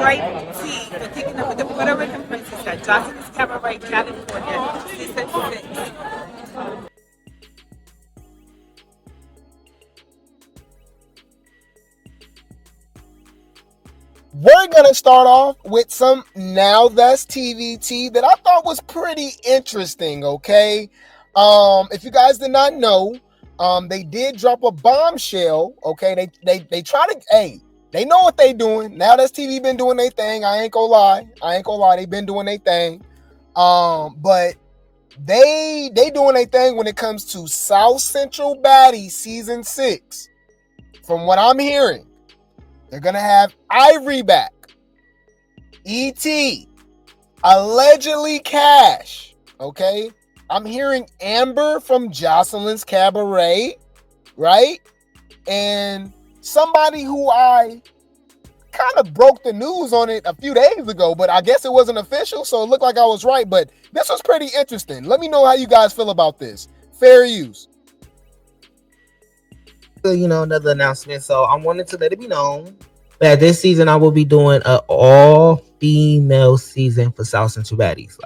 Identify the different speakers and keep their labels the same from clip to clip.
Speaker 1: Grape tea for kicking up with the Puerto Rican princess at Johnson's Cabaret, California, season 6.
Speaker 2: We're going to start off with some Now That's TV tea that I thought was pretty interesting, okay? If you guys did not know, they did drop a bombshell, okay? They try to, they know what they doing. Now That's TV been doing their thing. I ain't gonna lie. They been doing their thing. But they doing their thing when it comes to South Central Baddies season 6. From what I'm hearing, they're going to have Ivory back, E.T., allegedly Cash, okay? I'm hearing Amber from Joseline's Cabaret, right? And somebody who I kind of broke the news on it a few days ago, but I guess it wasn't official, so it looked like I was right. But this was pretty interesting. Let me know how you guys feel about this. Fair use.
Speaker 3: Another announcement. So I wanted to let it be known that this season I will be doing an all-female season for South Central Baddies.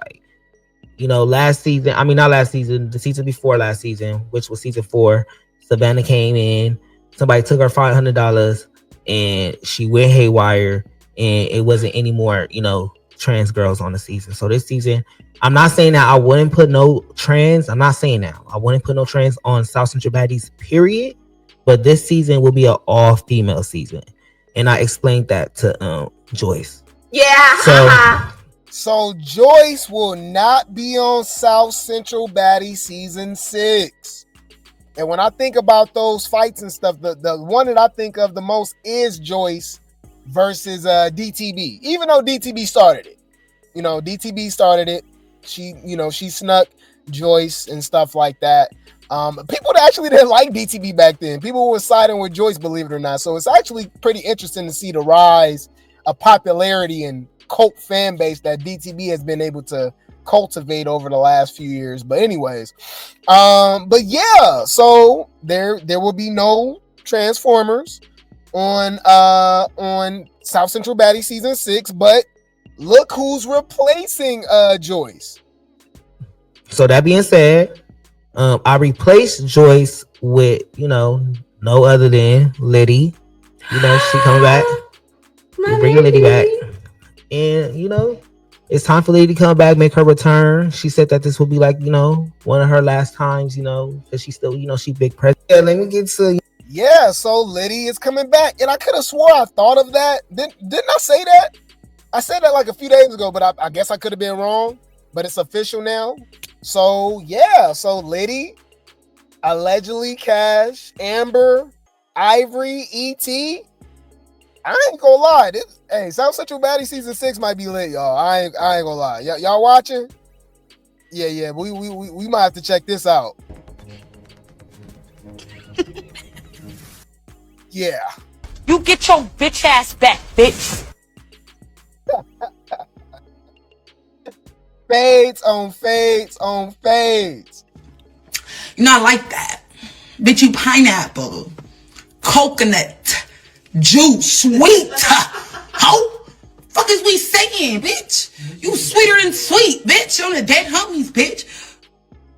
Speaker 3: Last season, not last season, the season before last season, which was season 4, Savannah came in, somebody took her $500 and she went haywire, and it wasn't any more, trans girls on the season. So this season, I'm not saying that I wouldn't put no trans. I'm not saying that I wouldn't put no trans on South Central Baddies, period. But this season will be an all-female season. And I explained that to Joyce.
Speaker 1: Yeah.
Speaker 2: So Joyce will not be on South Central Baddies season 6. And when I think about those fights and stuff, the one that I think of the most is Joyce versus DTB. Even though DTB started it. DTB started it. She snuck Joyce and stuff like that. People that actually didn't like DTB back then. People were siding with Joyce, believe it or not. So it's actually pretty interesting to see the rise of popularity and cult fan base that DTB has been able to cultivate over the last few years. But anyways, but yeah, so there will be no Transformers on South Central Baddies season 6, but look who's replacing Joyce.
Speaker 3: So that being said, I replaced Joyce with, no other than Liddy. She coming back. We bring Liddy back. And, it's time for Liddy to come back, make her return. She said that this will be one of her last times, because she's still, she big president. Yeah, let me get to...
Speaker 2: Yeah, so Liddy is coming back. And I could have swore I thought of that. Didn't I say that? I said that like a few days ago, but I guess I could have been wrong. But it's official now. So, yeah. So, Liddy, allegedly Cash, Amber, Ivory, E.T. I ain't gonna lie. South Central Baddies season 6 might be lit, y'all. I ain't gonna lie. Y'all watching? Yeah. We might have to check this out. Yeah.
Speaker 4: You get your bitch ass back, bitch.
Speaker 2: Fades on fades on fades.
Speaker 5: I like that. Bitch, you pineapple, coconut, juice, sweet. How fuck is we saying, bitch? You sweeter than sweet, bitch. On the dead homies, bitch.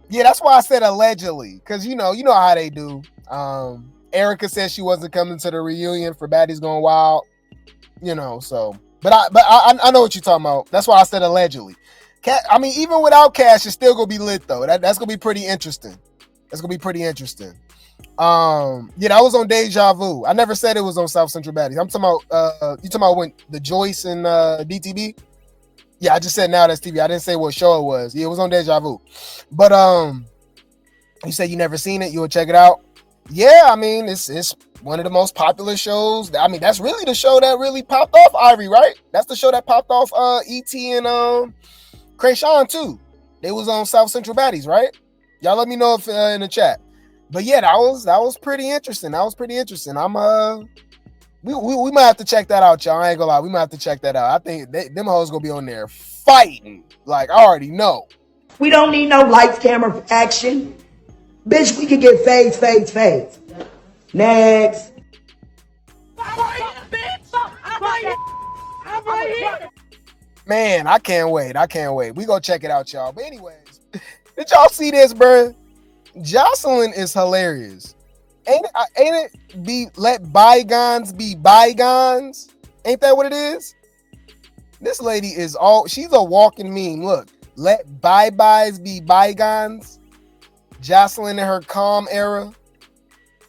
Speaker 2: Yeah, that's why I said allegedly. Because you know how they do. Erica said she wasn't coming to the reunion for Baddies Gone Wild. So. But I know what you're talking about. That's why I said allegedly. Even without Cash, it's still gonna be lit though. That's gonna be pretty interesting. That was on Deja Vu. I never said it was on South Central Baddies. I'm talking about you talking about when the Joyce and DTB? Yeah, I just said Now That's TV. I didn't say what show it was. Yeah, it was on Deja Vu. But you said you never seen it, you would check it out. Yeah, it's one of the most popular shows. That's really the show that really popped off Ivory, right? That's the show that popped off E.T. and Krayshawn too. They was on South Central Baddies, right? Y'all let me know if in the chat. But yeah, that was pretty interesting. We might have to check that out, y'all. I ain't gonna lie, we might have to check that out. I think them hoes gonna be on there fighting. Like, I already know.
Speaker 6: We don't need no lights, camera, action. Bitch, we can get fades. Next.
Speaker 4: Bitch, I'm
Speaker 2: Man, I can't wait. We go check it out, y'all. But anyways, did y'all see this, bro? Joseline is hilarious. Ain't it be let bygones be bygones? Ain't that what it is? This lady is she's a walking meme. Look, let byes be bygones. Joseline in her calm era.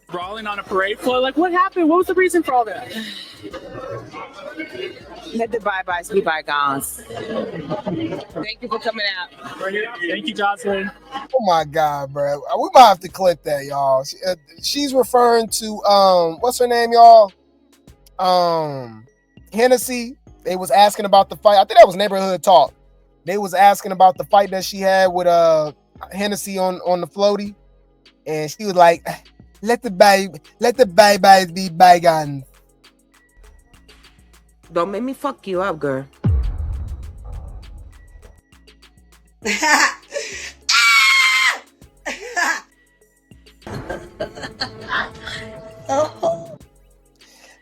Speaker 7: Brawling on a parade floor? Like, what happened? What was the reason for all that?
Speaker 1: Let the byes be bygones. Thank you for coming out.
Speaker 7: Thank you, Joseline.
Speaker 2: Oh my God, bro. We might have to clip that, y'all. She's referring to what's her name, y'all? Hennessy. They was asking about the fight. I think that was Neighborhood Talk. They was asking about the fight that she had with Hennessy on the floaty, and she was like, let the byes be bygones.
Speaker 4: Don't make me fuck you up, girl.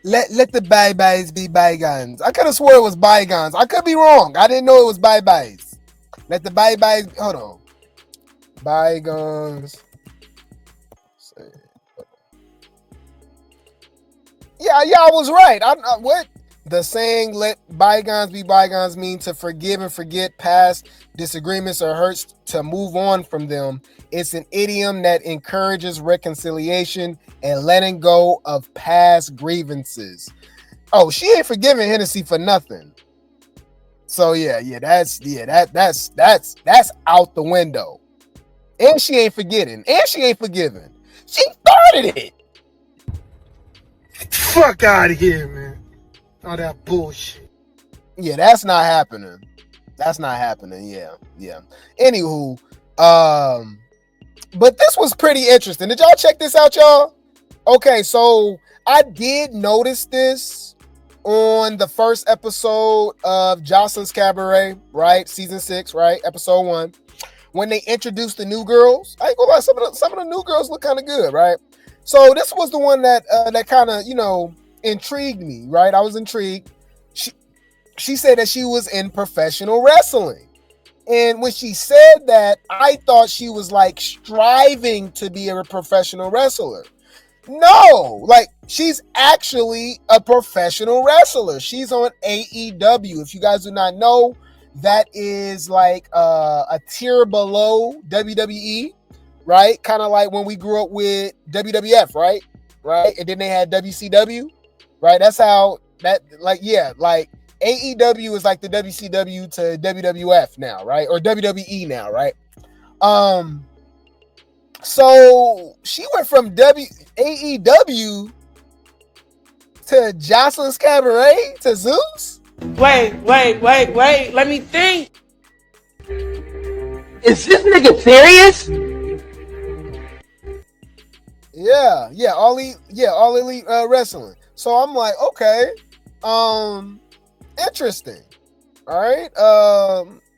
Speaker 2: Let the byes be bygones. I could have swore it was bygones. I could be wrong. I didn't know it was byes. Let the byes. Hold on. Bygones. Yeah, I was right. What? The saying "let bygones be bygones" mean to forgive and forget past disagreements or hurts, to move on from them. It's an idiom that encourages reconciliation and letting go of past grievances. Oh, she ain't forgiving Hennessy for nothing. So that's out the window. And she ain't forgetting. And she ain't forgiving. She started it.
Speaker 8: Fuck out of here, man. All that bullshit.
Speaker 2: Yeah, that's not happening. Yeah. Anywho, but this was pretty interesting. Did y'all check this out, y'all? Okay, so I did notice this on the first episode of Joseline's Cabaret, right? Season 6, right? Episode 1. When they introduced the new girls. I ain't gonna lie, some of the new girls look kind of good, right? So this was the one that kind of, intrigued me, right? I was intrigued. She said that she was in professional wrestling. And when she said that, I thought she was like striving to be a professional wrestler. No, like she's actually a professional wrestler. She's on AEW. If you guys do not know, that is like a tier below WWE, right? Kind of like when we grew up with WWF, right? And then they had WCW, right? That's how that, like AEW is like the WCW to WWF now, right? Or WWE now, right? So she went from AEW to Joseline's Cabaret to Zeus?
Speaker 4: Wait. Let me think.
Speaker 3: Is this nigga serious?
Speaker 2: Yeah, all elite wrestling. So I'm like, okay, interesting. All right,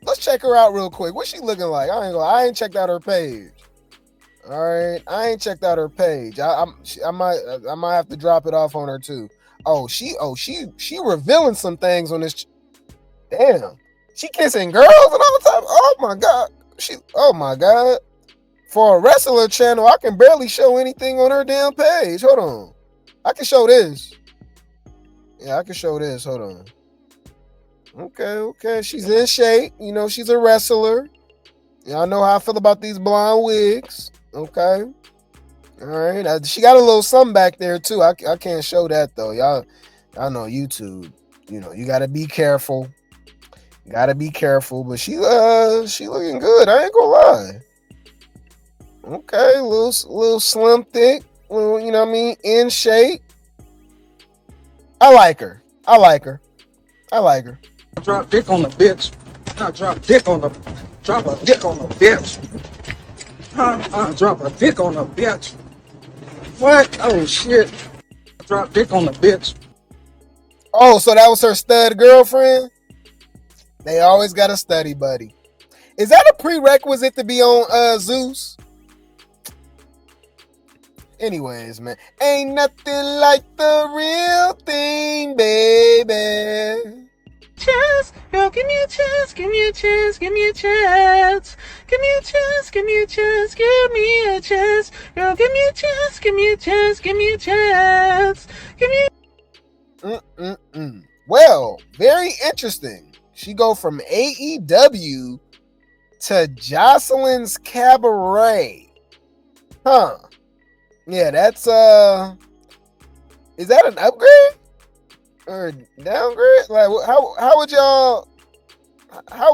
Speaker 2: let's check her out real quick. What's she looking like? I ain't checked out her page. All right, I ain't checked out her page. I might have to drop it off on her too. She revealing some things on this. Damn, she kissing girls and all the time. Oh my god. For a wrestler channel, I can barely show anything on her damn page. Hold on. I can show this. Yeah, I can show this. Hold on. Okay. She's in shape. She's a wrestler. Y'all know how I feel about these blonde wigs. Okay. All right. She got a little something back there too. I can't show that though. Y'all know YouTube. You gotta be careful. But she looking good. I ain't gonna lie. Okay, little slim thick, little, in shape. I like her.
Speaker 8: Drop dick on the bitch. Drop a dick on the bitch. Drop a dick on the bitch. What? Oh shit. Drop dick on the bitch.
Speaker 2: Oh, so that was her stud girlfriend? They always got a study buddy. Is that a prerequisite to be on Zeus? Anyways, man, ain't nothing like the real thing, baby.
Speaker 4: Tell Girl, give me a chance, give me a chance, give me a chance. Give me a chance, give me a chance, give me a chance. Girl, give me a chance, give me a chance, give me a chance. Give me a
Speaker 2: Well, very interesting. She go from AEW to Joseline's Cabaret. Huh. Yeah, that's is that an upgrade or downgrade? Like how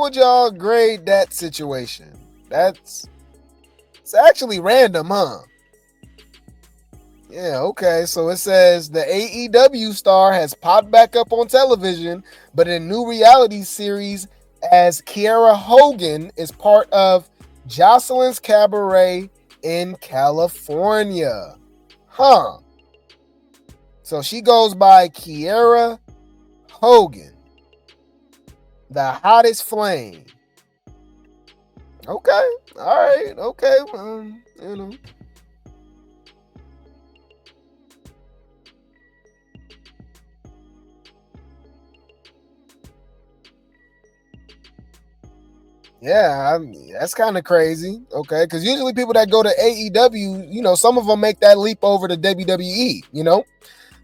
Speaker 2: would y'all grade that situation? It's actually random, huh? Yeah, okay. So it says the AEW star has popped back up on television, but in a new reality series as Kiera Hogan is part of Joseline's Cabaret in California. Huh. So she goes by Kiera Hogan, the hottest flame. Okay. All right. Okay. You know. Yeah, that's kind of crazy. Okay, because usually people that go to AEW, you know, some of them make that leap over to WWE, you know.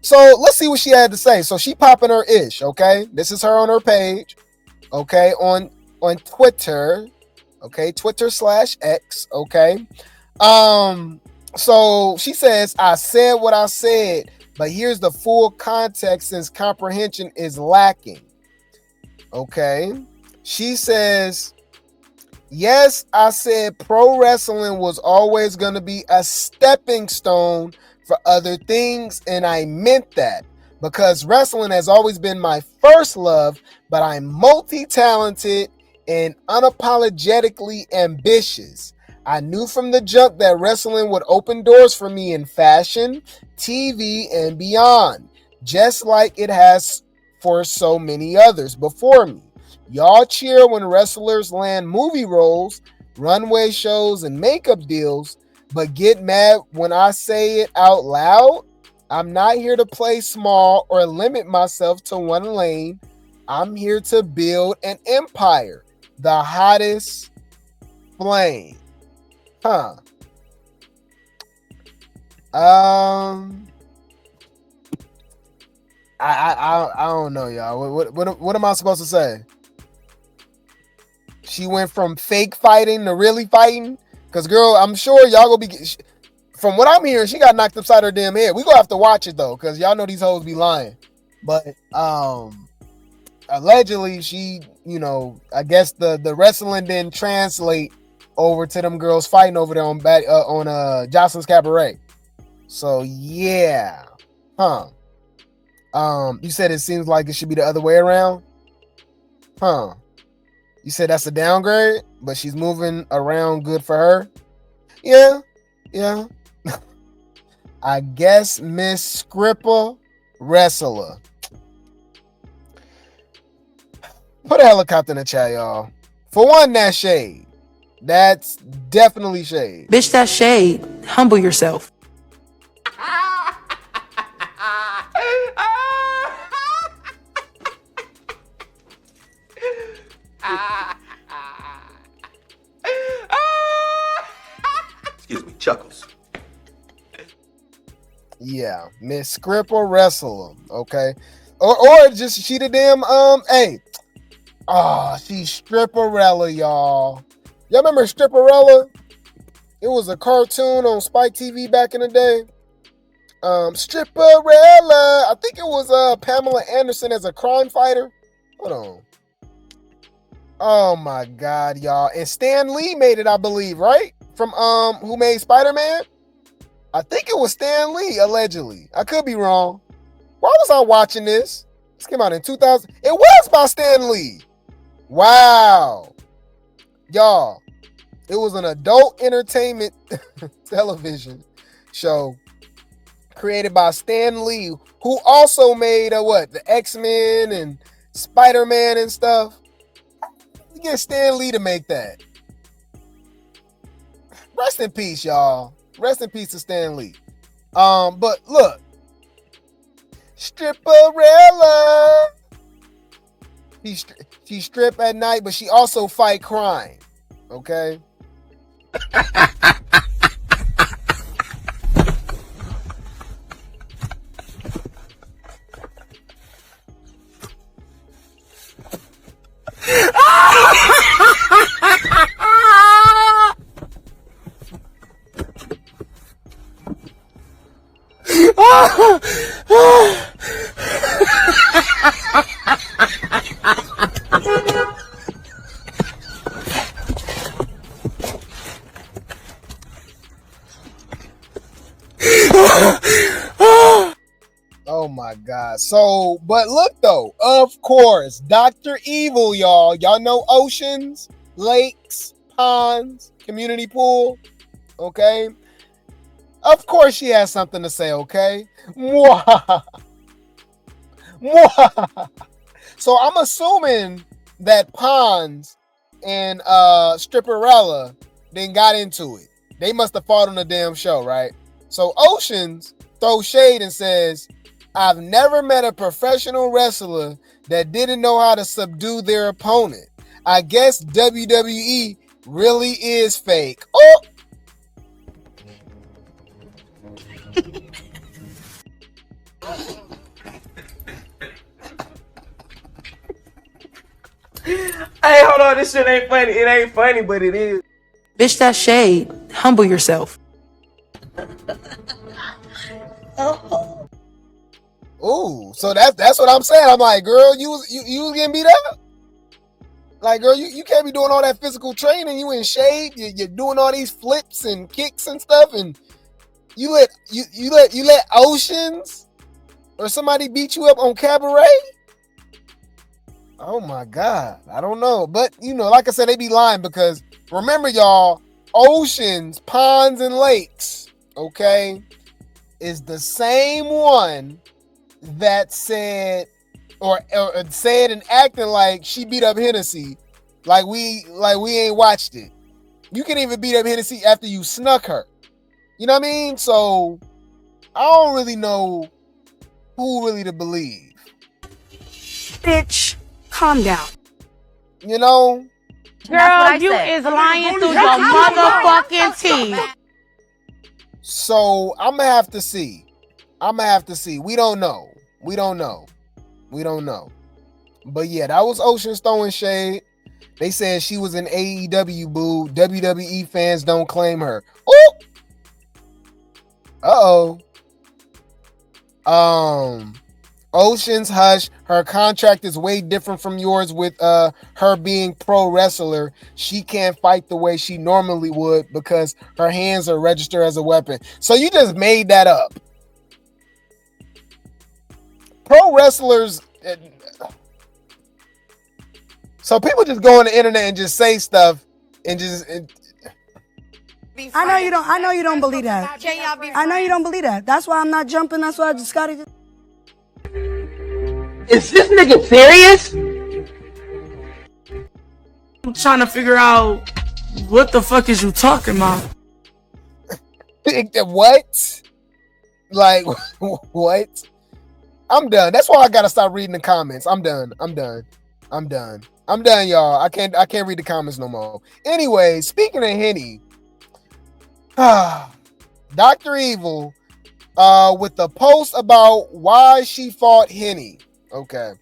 Speaker 2: So let's see what she had to say. So she popping her ish. Okay, this is her on her page. Okay, on Twitter. Okay, Twitter/X. Okay. So she says, I said what I said, but here's the full context since comprehension is lacking. Okay. She says, yes, I said pro wrestling was always going to be a stepping stone for other things, and I meant that because wrestling has always been my first love, but I'm multi-talented and unapologetically ambitious. I knew from the jump that wrestling would open doors for me in fashion, TV, and beyond, just like it has for so many others before me. Y'all cheer when wrestlers land movie roles, runway shows, and makeup deals, but get mad when I say it out loud. I'm not here to play small or limit myself to one lane. I'm here to build an empire. The hottest flame. Huh. I don't know, y'all. What am I supposed to say? She went from fake fighting to really fighting. Cause girl, I'm sure y'all gonna be. From what I'm hearing, she got knocked upside her damn head. We gonna have to watch it though, cause y'all know these hoes be lying. But allegedly she, you know, I guess the wrestling didn't translate over to them girls fighting over there on Joseline's Cabaret. So yeah, huh? You said it seems like it should be the other way around, huh? You said that's a downgrade, but she's moving around good for her. Yeah. I guess Miss Scripper Wrestler. Put a helicopter in the chat, y'all. For one, that's shade. That's definitely shade.
Speaker 9: Bitch, that's shade. Humble yourself.
Speaker 10: Excuse me, Chuckles.
Speaker 2: Yeah, Miss Scripper Wrestler. Okay. Or just she the damn she's Stripperella, y'all. Y'all remember Stripperella? It was a cartoon on Spike TV back in the day. Stripperella. I think it was Pamela Anderson as a crime fighter. Hold on. Oh my God, y'all. And Stan Lee made it, I believe, right? From who made Spider-Man? I think it was Stan Lee, allegedly. I could be wrong. Why was I watching this? This came out in 2000. It was by Stan Lee. Wow. Y'all, it was an adult entertainment television show created by Stan Lee, who also made the X-Men and Spider-Man and stuff. You get Stan Lee to make that. Rest in peace, y'all. Rest in peace to Stan Lee. But look, Stripperella. She strip at night, but she also fight crime. Okay. Oh my God. So, but look though, of course, Dr. Evil, y'all. Y'all know oceans, lakes, ponds, community pool. Okay. Of course she has something to say, okay? Mwah. Mwah. So I'm assuming that Ponds and Stripperella then got into it. They must have fought on the damn show, right? So Oceans throws shade and says, I've never met a professional wrestler that didn't know how to subdue their opponent. I guess WWE really is fake. Oh!
Speaker 3: Hey, hold on, this shit ain't funny. It ain't funny, but it is.
Speaker 9: Bitch, that shade. Humble yourself.
Speaker 2: Ooh, so that's what I'm saying. I'm like, girl, you was getting beat up. Like, girl, you can't be doing all that physical training. You in shade. You're doing all these flips and kicks and stuff, and you let Oceans or somebody beat you up on Cabaret. Oh my God, I don't know, but like I said, they be lying because remember, y'all, oceans, ponds, and lakes, okay, is the same one that said or said and acting like she beat up Hennessy, like we ain't watched it. You can even beat up Hennessy after you snuck her. You know what I mean? So I don't really know who really to believe.
Speaker 11: Bitch, calm down.
Speaker 2: You know?
Speaker 11: Girl, you is lying through your motherfucking teeth.
Speaker 2: So I'm gonna have to see. We don't know. But yeah, that was Ocean's throwing shade. They said she was an AEW boo. WWE fans don't claim her. Ooh! Ocean's hush. Her contract is way different from yours with her being pro wrestler. She can't fight the way she normally would because her hands are registered as a weapon. So you just made that up. Pro wrestlers. So people just go on the internet and just say stuff and just.
Speaker 11: I know you don't believe that. I know you don't believe that. That's why I'm not jumping. That's why I just gotta.
Speaker 3: Is this nigga serious?
Speaker 5: I'm trying to figure out what the fuck is you talking about?
Speaker 2: What? Like, what? I'm done. That's why I gotta stop reading the comments. I'm done, y'all. I can't read the comments no more. Anyway, speaking of Henny, Dr. Evil, with the post about why she fought Henny. Okay.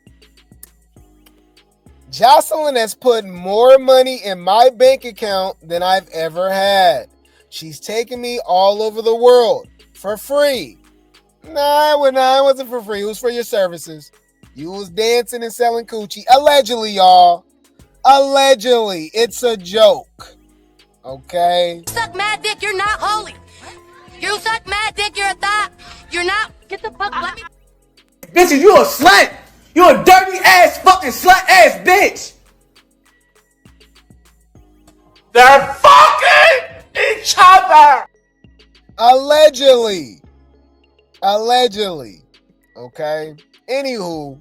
Speaker 2: Joseline has put more money in my bank account than I've ever had. She's taken me all over the world for free. Nah, it wasn't for free. It was for your services. You was dancing and selling coochie. Allegedly, y'all. Allegedly. It's a joke. Okay?
Speaker 12: You suck mad dick, you're not holy. You suck mad dick, you're a thought. You're not. Get the fuck. Let me.
Speaker 5: Bitches, you a slut. You a dirty ass fucking slut ass bitch. They're fucking each other.
Speaker 2: Allegedly. Okay. Anywho.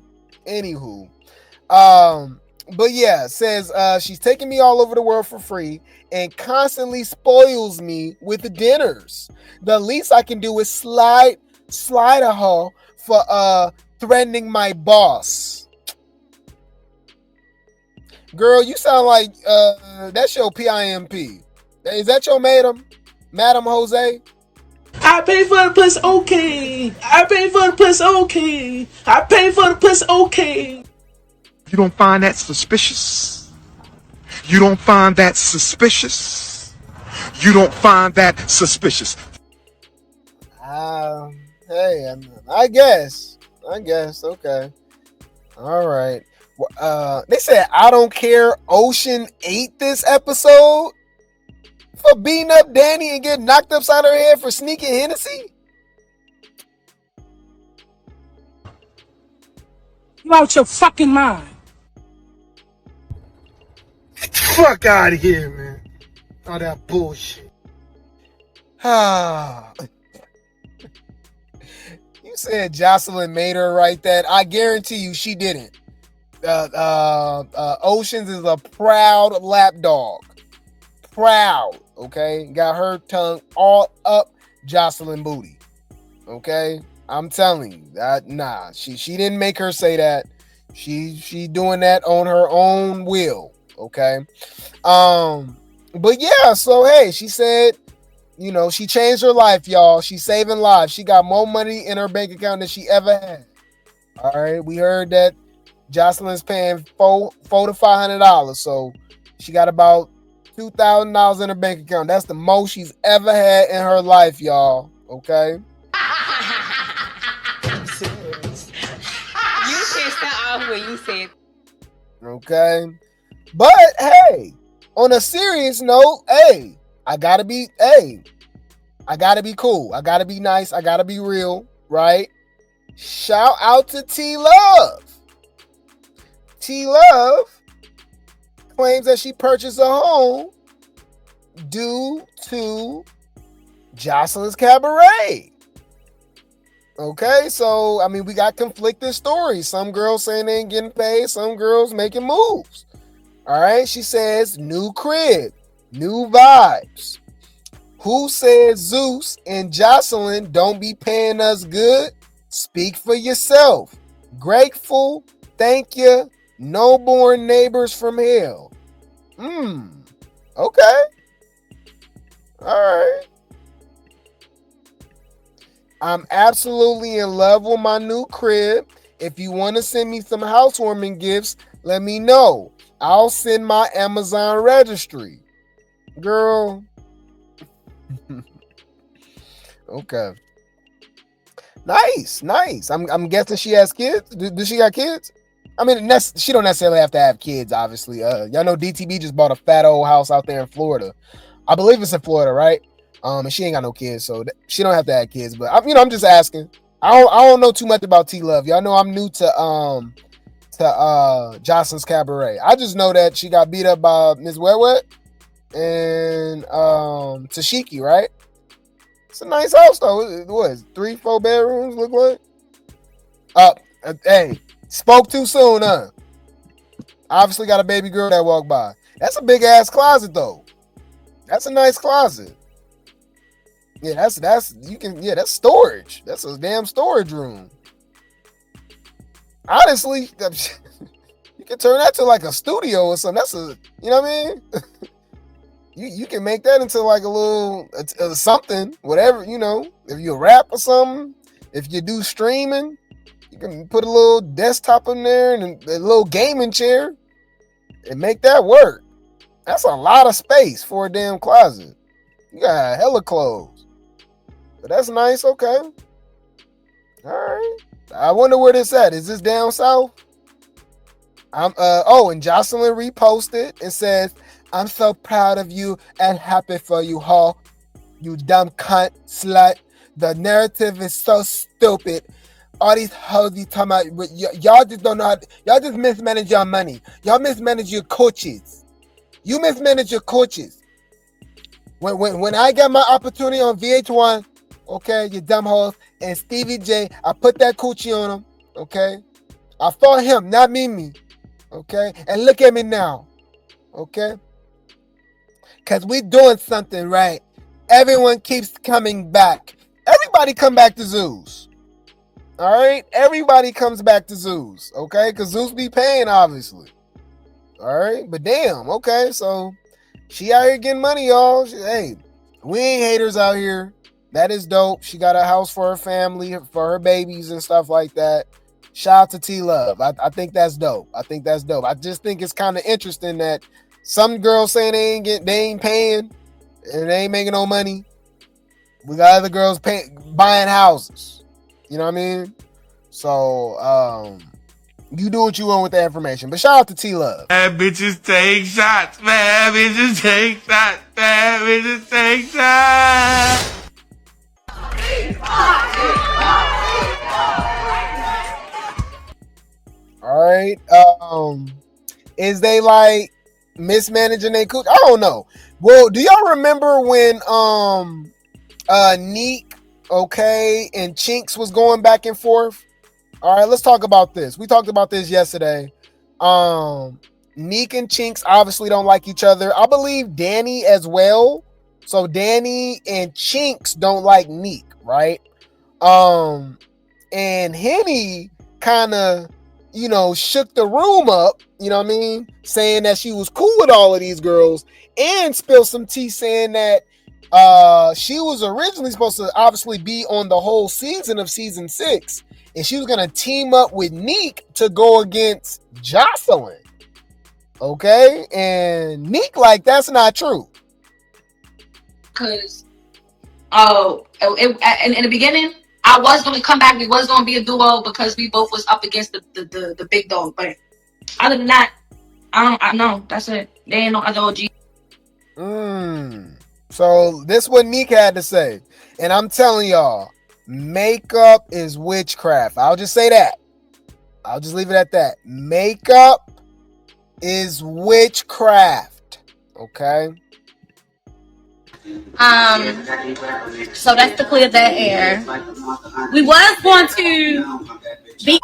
Speaker 2: But yeah, says she's taking me all over the world for free and constantly spoils me with dinners. The least I can do is slide a hoe for threatening my boss. Girl, you sound like that's your PIMP. Is that your madam? Madam Jose?
Speaker 4: I pay for the puss, okay. I pay for the puss, okay. I pay for the puss, okay.
Speaker 8: You don't find that suspicious? You don't find that suspicious? You don't find that suspicious?
Speaker 2: Hey, I guess. Okay. All right. They said I don't care. Ocean ate this episode for beating up Danny and getting knocked upside her head for sneaking Hennessy.
Speaker 13: You out your fucking mind.
Speaker 2: Fuck out of here, man. All that bullshit. You said Joseline made her write that. I guarantee you she didn't. Oceans is a proud lapdog. Proud, okay? Got her tongue all up Joseline booty. Okay? I'm telling you that nah, she didn't make her say that. She doing that on her own will. Okay. But yeah, so hey, she said, you know, she changed her life, y'all. She's saving lives. She got more money in her bank account than she ever had. All right. We heard that Joseline's paying $400 to $500. So she got about $2,000 in her bank account. That's the most she's ever had in her life, y'all. Okay.
Speaker 1: You can start off when you said.
Speaker 2: Okay. But hey, on a serious note, hey, I gotta be cool. I gotta be nice. I gotta be real, right? Shout out to T Love. T Love claims that she purchased a home due to Joseline's Cabaret. Okay, so I mean, we got conflicting stories. Some girls saying they ain't getting paid, some girls making moves. All right, she says new crib, new vibes. Who says Zeus and Joseline don't be paying us good? Speak for yourself. Grateful, thank you. No born neighbors from hell. Okay. All right. I'm absolutely in love with my new crib. If you want to send me some housewarming gifts, let me know. I'll send my Amazon registry. Girl. Okay. Nice. I'm guessing she has kids. Does she got kids? I mean, she don't necessarily have to have kids, obviously. Y'all know DTB just bought a fat old house out there in Florida. I believe it's in Florida, right? And she ain't got no kids, so she don't have to have kids. But I'm just asking. I don't know too much about T Love. Y'all know I'm new to Joseline's Cabaret. I just know that she got beat up by Ms. Wet and Tashiki, right? It's a nice house though. What is 3-4 bedrooms look like? Hey, spoke too soon, huh? Obviously got a baby girl that walked by. That's a big ass closet though. That's a nice closet. Yeah, that's storage. That's a damn storage room. Honestly, you can turn that to like a studio or something. That's a, you know what I mean? you can make that into like a little something, whatever, you know. If you rap or something, if you do streaming, you can put a little desktop in there and a little gaming chair and make that work. That's a lot of space for a damn closet. You got hella clothes. But that's nice, okay. All right. I wonder where this at. Is this down south? And Joseline reposted and says, I'm so proud of you and happy for you, Hall. You dumb cunt, slut. The narrative is so stupid. All these hoes you talking about, y'all just don't know how, y'all just mismanage your money. Y'all mismanage your coaches. You mismanage your coaches. When I got my opportunity on VH1, okay, you dumb hoes, and Stevie J, I put that coochie on him, okay? I fought him, not Mimi, okay? And look at me now, okay? Because we doing something right. Everyone keeps coming back. Everybody come back to Zeus. All right? Everybody comes back to Zeus, okay? Because Zeus be paying, obviously. All right, but damn, okay, so she out here getting money, y'all. Hey, we ain't haters out here. That is dope. She got a house for her family, for her babies and stuff like that. Shout out to T Love. I think that's dope. I just think it's kind of interesting that some girls saying they ain't paying and they ain't making no money. We got other girls buying houses. You know what I mean? So you do what you want with the information. But shout out to T Love.
Speaker 14: Bad bitches take shots. Bad bitches take shots. Bad bitches take shots.
Speaker 2: All right. Is they like mismanaging their cooch? I don't know. Well, do y'all remember when Neek, okay, and Chinks was going back and forth? All right, let's talk about this. We talked about this yesterday. Neek and Chinks obviously don't like each other. I believe Danny as well. So Danny and Chinks don't like Neek, right? And Henny kind of, shook the room up, you know what I mean? Saying that she was cool with all of these girls and spilled some tea saying that she was originally supposed to obviously be on the whole season of season 6. And she was going to team up with Neek to go against Joseline. Okay? And Neek like, that's not true.
Speaker 15: Because, in the beginning, I was going to come back. We was going to be a duo because we both was up against the big dog. But other than that, I know. That's it. They ain't no other OG.
Speaker 2: So this what Neek had to say. And I'm telling y'all, makeup is witchcraft. I'll just say that. I'll just leave it at that. Makeup is witchcraft. Okay?
Speaker 16: So that's to clear that air. We was going to be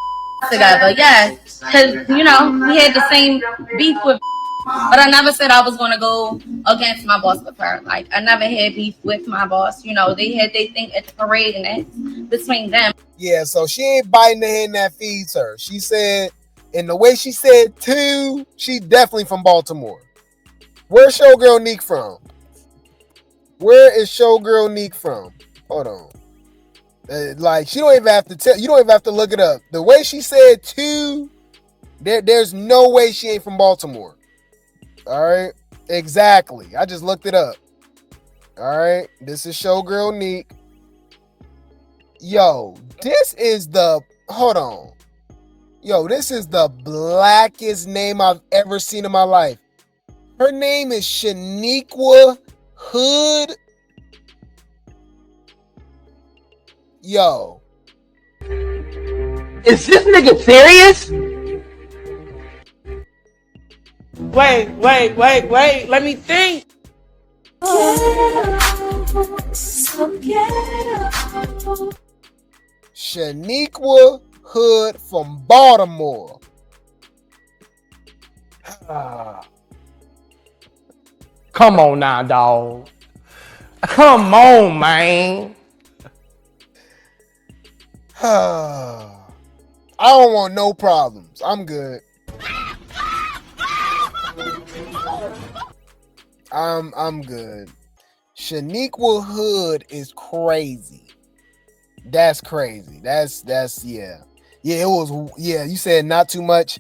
Speaker 16: together, yes. Because, we had the same beef with, but I never said I was going to go against my boss with her. Like, I never had beef with my boss. They had their thing at the parade, and that's between them.
Speaker 2: Yeah, so she ain't biting the hand that feeds her. She said, and the way she said too, she definitely from Baltimore. Where's Showgirl Neek from? Where is Showgirl Neek from? Hold on. Like, she don't even have to tell. You don't even have to look it up. The way she said too, there's no way she ain't from Baltimore. All right, exactly. I just looked it up. All right, this is Showgirl Neek. Yo, this is the blackest name I've ever seen in my life. Her name is Shaniqua Hood. Yo.
Speaker 17: Is this nigga serious?
Speaker 13: Wait. Let me think.
Speaker 2: Shaniqua Hood from Baltimore.
Speaker 17: Come on now, dog. Come on, man.
Speaker 2: I don't want no problems. I'm good. I'm good. Shaniqua Hood is crazy. That's crazy. That's yeah. Yeah, it was, yeah, you said not too much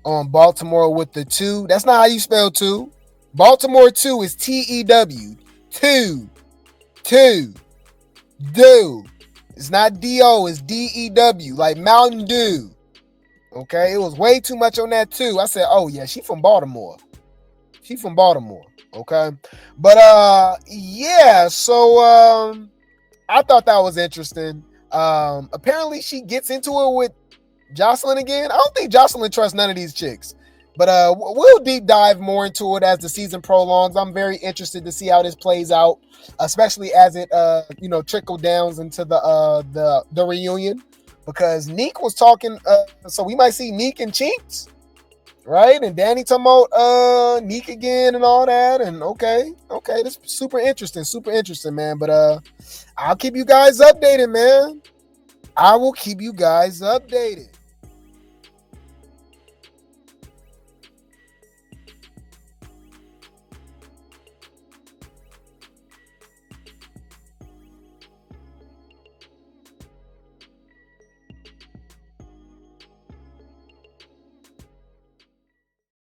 Speaker 2: on Baltimore with the 2. That's not how you spell 2. Baltimore 2 is T-E-W. 2. Do. It's not D-O, it's D-E-W, like Mountain Dew. Okay, it was way too much on that 2. I said, oh yeah, she from Baltimore. Okay. But yeah, so I thought that was interesting. Apparently she gets into it with Joseline again. I don't think Joseline trusts none of these chicks. But we'll deep dive more into it as the season prolongs. I'm very interested to see how this plays out, especially as it trickled down into the reunion, because Neek was talking. So we might see Neek and Chinks, right? And Danny talking about Neek again and all that. And okay, this is super interesting, man. But I'll keep you guys updated, man. I will keep you guys updated.